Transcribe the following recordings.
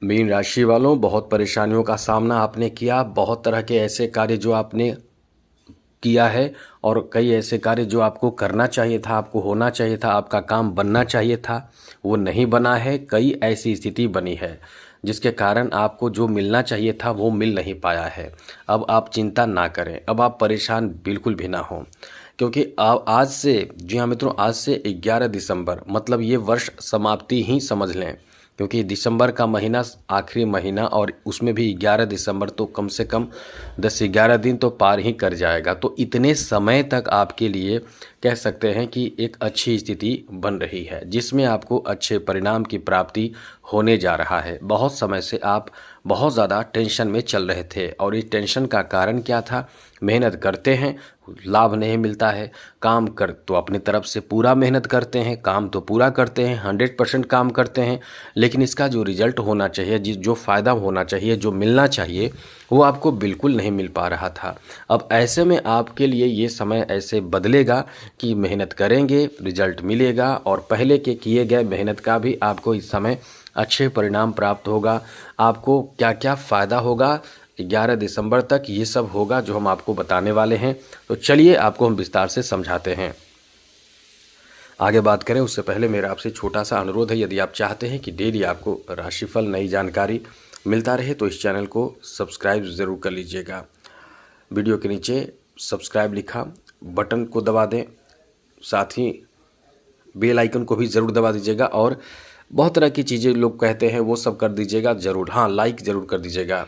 Mean राशि वालों, बहुत परेशानियों का सामना आपने किया। बहुत तरह के ऐसे कार्य जो आपने किया है और कई ऐसे कार्य जो आपको करना चाहिए था, आपको होना चाहिए था, आपका काम बनना चाहिए था, वो नहीं बना है। कई ऐसी स्थिति बनी है जिसके कारण आपको जो मिलना चाहिए था वो मिल नहीं पाया है। अब आप चिंता ना करें, अब आप परेशान बिल्कुल भी ना हों, क्योंकि आज से, जी हाँ मित्रों, आज से 11 दिसंबर मतलब ये वर्ष समाप्ति ही समझ लें, क्योंकि दिसंबर का महीना आखिरी महीना और उसमें भी 11 दिसंबर तो कम से कम 10-11 दिन तो पार ही कर जाएगा। तो इतने समय तक आपके लिए कह सकते हैं कि एक अच्छी स्थिति बन रही है जिसमें आपको अच्छे परिणाम की प्राप्ति होने जा रहा है। बहुत समय से आप बहुत ज़्यादा टेंशन में चल रहे थे और इस टेंशन का कारण क्या था? मेहनत करते हैं, लाभ नहीं मिलता है। काम कर तो अपनी तरफ से पूरा मेहनत करते हैं, काम तो पूरा करते हैं, 100% काम करते हैं, लेकिन इसका जो रिजल्ट होना चाहिए, जो फ़ायदा होना चाहिए, जो मिलना चाहिए, वो आपको बिल्कुल नहीं मिल पा रहा था। अब ऐसे में आपके लिए ये समय ऐसे बदलेगा कि मेहनत करेंगे, रिजल्ट मिलेगा और पहले के किए गए मेहनत का भी आपको इस समय अच्छे परिणाम प्राप्त होगा। आपको क्या क्या फ़ायदा होगा 11 दिसंबर तक, ये सब होगा जो हम आपको बताने वाले हैं। तो चलिए आपको हम विस्तार से समझाते हैं। आगे बात करें उससे पहले मेरा आपसे छोटा सा अनुरोध है, यदि आप चाहते हैं कि डेली आपको राशिफल नई जानकारी मिलता रहे तो इस चैनल को सब्सक्राइब ज़रूर कर लीजिएगा। वीडियो के नीचे सब्सक्राइब लिखा बटन को दबा दें, साथ ही बेल आइकन को भी ज़रूर दबा दीजिएगा और बहुत तरह की चीज़ें लोग कहते हैं वो सब कर दीजिएगा ज़रूर। हाँ, लाइक ज़रूर कर दीजिएगा।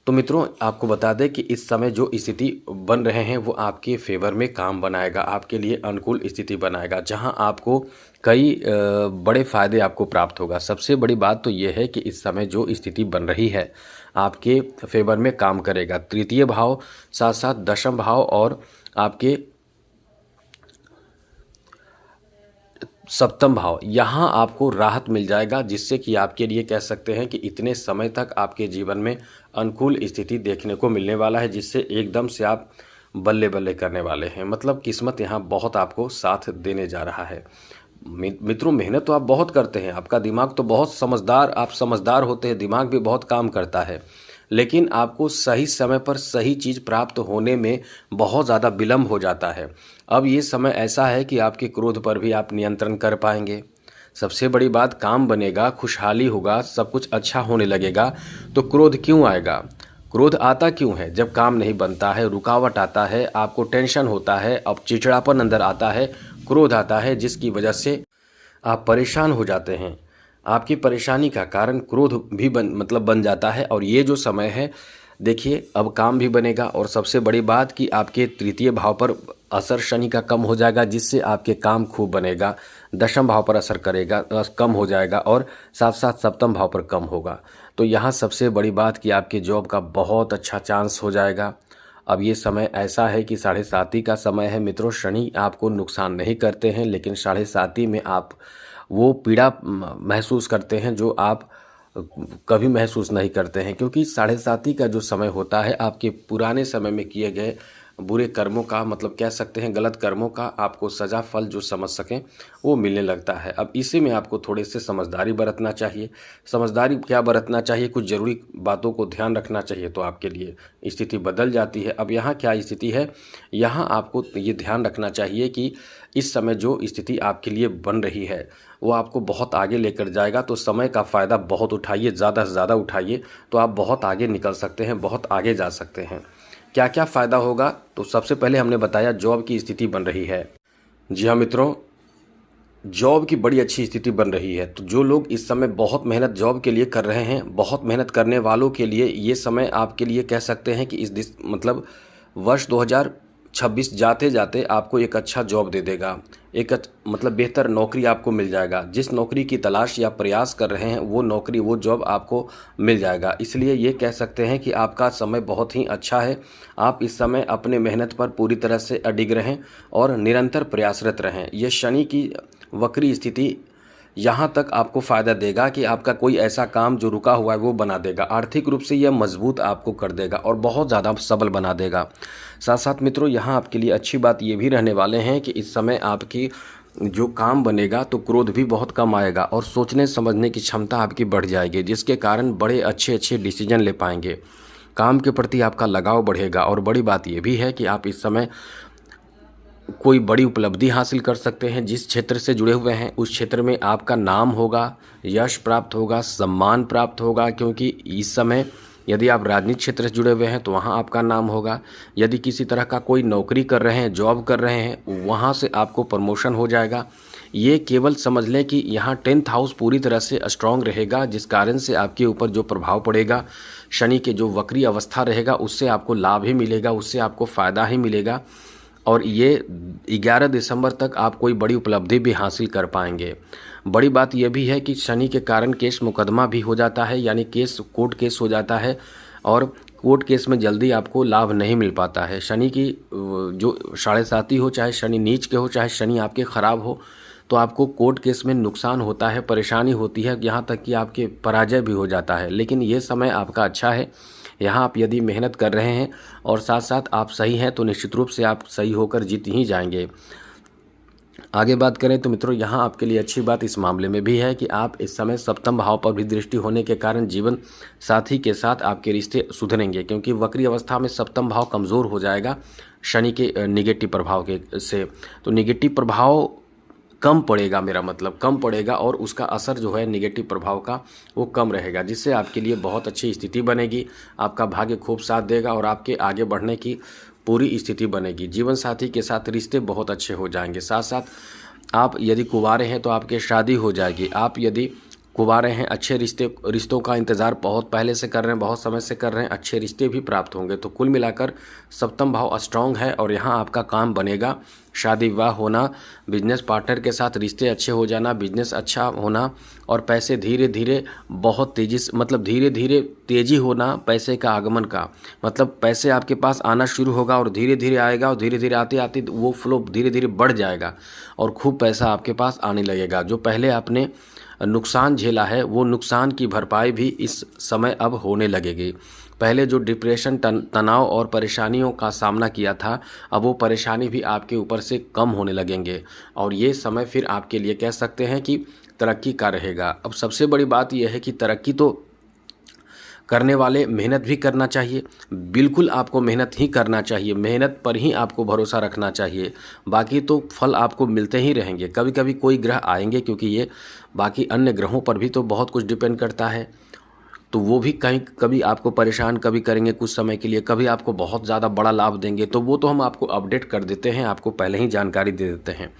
तो मित्रों, आपको बता दें कि इस समय जो स्थिति बन रहे हैं वो आपके फेवर में काम बनाएगा, आपके लिए अनुकूल स्थिति बनाएगा, जहां आपको कई बड़े फायदे आपको प्राप्त होगा। सबसे बड़ी बात तो ये है कि इस समय जो स्थिति बन रही है आपके फेवर में काम करेगा। तृतीय भाव, साथ साथ दशम भाव और आपके सप्तम भाव, यहाँ आपको राहत मिल जाएगा, जिससे कि आपके लिए कह सकते हैं कि इतने समय तक आपके जीवन में अनुकूल स्थिति देखने को मिलने वाला है, जिससे एकदम से आप बल्ले बल्ले करने वाले हैं। मतलब किस्मत यहाँ बहुत आपको साथ देने जा रहा है। मित्रों, मेहनत तो आप बहुत करते हैं, आपका दिमाग तो बहुत समझदार, आप समझदार होते हैं, दिमाग भी बहुत काम करता है, लेकिन आपको सही समय पर सही चीज़ प्राप्त होने में बहुत ज़्यादा विलम्ब हो जाता है। अब ये समय ऐसा है कि आपके क्रोध पर भी आप नियंत्रण कर पाएंगे। सबसे बड़ी बात, काम बनेगा, खुशहाली होगा, सब कुछ अच्छा होने लगेगा। तो क्रोध क्यों आएगा? क्रोध आता क्यों है? जब काम नहीं बनता है, रुकावट आता है, आपको टेंशन होता है, अब चिड़चिड़ापन अंदर आता है, क्रोध आता है, जिसकी वजह से आप परेशान हो जाते हैं। आपकी परेशानी का कारण क्रोध भी बन जाता है। और ये जो समय है, देखिए, अब काम भी बनेगा और सबसे बड़ी बात कि आपके तृतीय भाव पर असर शनि का कम हो जाएगा, जिससे आपके काम खूब बनेगा। दशम भाव पर असर करेगा, कम हो जाएगा और साथ साथ सप्तम भाव पर कम होगा। तो यहाँ सबसे बड़ी बात कि आपके जॉब का बहुत अच्छा चांस हो जाएगा। अब ये समय ऐसा है कि 7.5 का समय है मित्रों। शनि आपको नुकसान नहीं करते हैं, लेकिन 7.5 में आप वो पीड़ा महसूस करते हैं जो आप कभी महसूस नहीं करते हैं, क्योंकि 7.5 का जो समय होता है आपके पुराने समय में किए गए बुरे कर्मों का, मतलब कह सकते हैं गलत कर्मों का, आपको सज़ा फल जो समझ सकें वो मिलने लगता है। अब इसी में आपको थोड़े से समझदारी बरतना चाहिए। समझदारी क्या बरतना चाहिए? कुछ ज़रूरी बातों को ध्यान रखना चाहिए, तो आपके लिए स्थिति बदल जाती है। अब यहाँ क्या स्थिति है? यहाँ आपको ये ध्यान रखना चाहिए कि इस समय जो स्थिति आपके लिए बन रही है वो आपको बहुत आगे लेकर जाएगा। तो समय का फ़ायदा बहुत उठाइए, ज़्यादा से ज़्यादा उठाइए, तो आप बहुत आगे निकल सकते हैं, बहुत आगे जा सकते हैं। क्या क्या फ़ायदा होगा? तो सबसे पहले हमने बताया जॉब की स्थिति बन रही है। जी हाँ मित्रों, जॉब की बड़ी अच्छी स्थिति बन रही है। तो जो लोग इस समय बहुत मेहनत जॉब के लिए कर रहे हैं, बहुत मेहनत करने वालों के लिए ये समय आपके लिए कह सकते हैं कि मतलब वर्ष 2026 जाते जाते आपको एक अच्छा जॉब दे देगा। मतलब बेहतर नौकरी आपको मिल जाएगा। जिस नौकरी की तलाश या प्रयास कर रहे हैं वो नौकरी, वो जॉब आपको मिल जाएगा। इसलिए ये कह सकते हैं कि आपका समय बहुत ही अच्छा है। आप इस समय अपने मेहनत पर पूरी तरह से अडिग रहें और निरंतर प्रयासरत रहें। ये शनि की वक्री स्थिति यहाँ तक आपको फ़ायदा देगा कि आपका कोई ऐसा काम जो रुका हुआ है वो बना देगा। आर्थिक रूप से यह मजबूत आपको कर देगा और बहुत ज़्यादा सबल बना देगा। साथ साथ मित्रों, यहाँ आपके लिए अच्छी बात ये भी रहने वाले हैं कि इस समय आपकी जो काम बनेगा तो क्रोध भी बहुत कम आएगा और सोचने समझने की क्षमता आपकी बढ़ जाएगी, जिसके कारण बड़े अच्छे अच्छे डिसीजन ले पाएंगे। काम के प्रति आपका लगाव बढ़ेगा और बड़ी बात यह भी है कि आप इस समय कोई बड़ी उपलब्धि हासिल कर सकते हैं। जिस क्षेत्र से जुड़े हुए हैं उस क्षेत्र में आपका नाम होगा, यश प्राप्त होगा, सम्मान प्राप्त होगा, क्योंकि इस समय यदि आप राजनीतिक क्षेत्र से जुड़े हुए हैं तो वहाँ आपका नाम होगा। यदि किसी तरह का कोई नौकरी कर रहे हैं, जॉब कर रहे हैं, वहाँ से आपको प्रमोशन हो जाएगा। ये केवल समझ लें कि यहाँ 10th हाउस पूरी तरह से स्ट्रांग रहेगा, जिस कारण से आपके ऊपर जो प्रभाव पड़ेगा, शनि के जो वक्री अवस्था रहेगा, उससे आपको लाभ ही मिलेगा, उससे आपको फ़ायदा ही मिलेगा। और ये 11 दिसंबर तक आप कोई बड़ी उपलब्धि भी हासिल कर पाएंगे। बड़ी बात यह भी है कि शनि के कारण केस मुकदमा भी हो जाता है, यानी केस कोर्ट केस हो जाता है और कोर्ट केस में जल्दी आपको लाभ नहीं मिल पाता है। शनि की जो 7.5 हो, चाहे शनि नीच के हो, चाहे शनि आपके ख़राब हो, तो आपको कोर्ट केस में नुकसान होता है, परेशानी होती है, यहाँ तक कि आपके पराजय भी हो जाता है। लेकिन ये समय आपका अच्छा है। यहाँ आप यदि मेहनत कर रहे हैं और साथ साथ आप सही हैं तो निश्चित रूप से आप सही होकर जीत ही जाएंगे। आगे बात करें तो मित्रों, यहाँ आपके लिए अच्छी बात इस मामले में भी है कि आप इस समय सप्तम भाव पर भी दृष्टि होने के कारण जीवन साथी के साथ आपके रिश्ते सुधरेंगे, क्योंकि वक्री अवस्था में सप्तम भाव कमज़ोर हो जाएगा शनि के निगेटिव प्रभाव के से। तो निगेटिव प्रभाव कम पड़ेगा, मेरा मतलब कम पड़ेगा, और उसका असर जो है निगेटिव प्रभाव का वो कम रहेगा, जिससे आपके लिए बहुत अच्छी स्थिति बनेगी। आपका भाग्य खूब साथ देगा और आपके आगे बढ़ने की पूरी स्थिति बनेगी। जीवन साथी के साथ रिश्ते बहुत अच्छे हो जाएंगे। साथ साथ आप यदि कुंवारे हैं तो आपकी शादी हो जाएगी। आप यदि कुंवारे हैं, अच्छे रिश्तों का इंतज़ार बहुत पहले से कर रहे हैं, बहुत समय से कर रहे हैं, अच्छे रिश्ते भी प्राप्त होंगे। तो कुल मिलाकर सप्तम भाव स्ट्रांग है और यहाँ आपका काम बनेगा। शादी विवाह होना, बिजनेस पार्टनर के साथ रिश्ते अच्छे हो जाना, बिजनेस अच्छा होना और पैसे धीरे धीरे बहुत तेज़ी से, मतलब धीरे धीरे तेज़ी होना पैसे का आगमन का, मतलब पैसे आपके पास आना शुरू होगा और धीरे धीरे आएगा और धीरे धीरे आते आते वो फ्लो धीरे धीरे बढ़ जाएगा और खूब पैसा आपके पास आने लगेगा। जो पहले आपने नुकसान झेला है वो नुकसान की भरपाई भी इस समय अब होने लगेगी। पहले जो डिप्रेशन, तनाव और परेशानियों का सामना किया था, अब वो परेशानी भी आपके ऊपर से कम होने लगेंगे और ये समय फिर आपके लिए कह सकते हैं कि तरक्की का रहेगा। अब सबसे बड़ी बात यह है कि तरक्की तो करने वाले मेहनत भी करना चाहिए, बिल्कुल आपको मेहनत ही करना चाहिए, मेहनत पर ही आपको भरोसा रखना चाहिए, बाकी तो फल आपको मिलते ही रहेंगे। कभी कभी कोई ग्रह आएंगे, क्योंकि ये बाकी अन्य ग्रहों पर भी तो बहुत कुछ डिपेंड करता है, तो वो भी कहीं कभी आपको परेशान कभी करेंगे कुछ समय के लिए, कभी आपको बहुत ज़्यादा बड़ा लाभ देंगे, तो वो तो हम आपको अपडेट कर देते हैं, आपको पहले ही जानकारी दे देते हैं।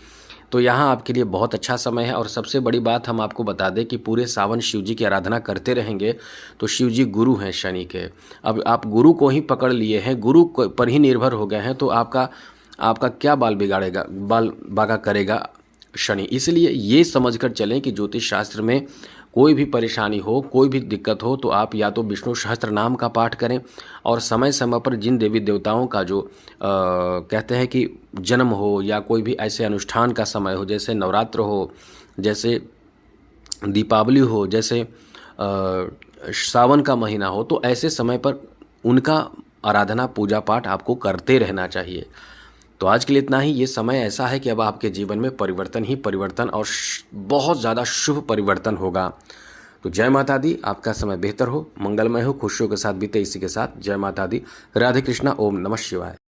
तो यहाँ आपके लिए बहुत अच्छा समय है। और सबसे बड़ी बात हम आपको बता दें कि पूरे सावन शिव जी की आराधना करते रहेंगे तो शिव जी गुरु हैं शनि के। अब आप गुरु को ही पकड़ लिए हैं, गुरु पर ही निर्भर हो गए हैं, तो आपका क्या बाल बिगाड़ेगा, बाल बागा करेगा शनि। इसलिए ये समझकर चलें कि ज्योतिष शास्त्र में कोई भी परेशानी हो, कोई भी दिक्कत हो, तो आप या तो विष्णु सहस्त्र नाम का पाठ करें और समय समय पर जिन देवी देवताओं का जो कहते हैं कि जन्म हो या कोई भी ऐसे अनुष्ठान का समय हो, जैसे नवरात्र हो, जैसे दीपावली हो, जैसे सावन का महीना हो, तो ऐसे समय पर उनका आराधना पूजा पाठ आपको करते रहना चाहिए। तो आज के लिए इतना ही। ये समय ऐसा है कि अब आपके जीवन में परिवर्तन ही परिवर्तन और बहुत ज़्यादा शुभ परिवर्तन होगा। तो जय माता दी, आपका समय बेहतर हो, मंगलमय हो, खुशियों के साथ बीते। इसी के साथ जय माता दी, राधे कृष्णा, ओम नमः शिवाय।